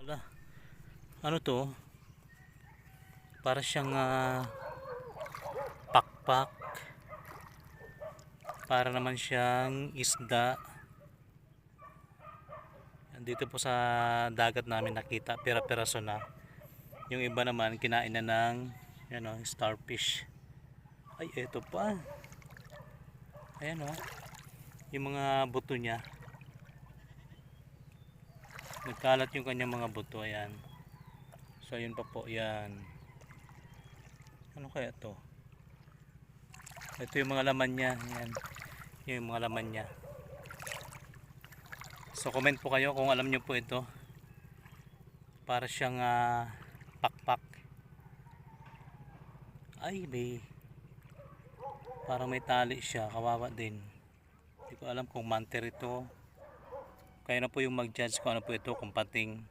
Wala. Ano to? Para siyang pakpak. Para naman siyang isda. Dito po sa dagat namin nakita, pira-piraso na. Yung iba naman kinain na ng starfish. Ay, eto pa. Ayan yung mga buto niya. Nagkalat yung kanyang mga buto, ayan. So ayun pa po, yan. Ano kaya to? Ito yung mga laman niya, ayan. Yung mga laman niya. So comment po kayo kung alam nyo po ito. Para siyang pakpak. Ay, parang may tali siya, kawawa din. Hindi ko alam kung manter ito. Kayo na po yung mag-judge kung ano po ito, kung pating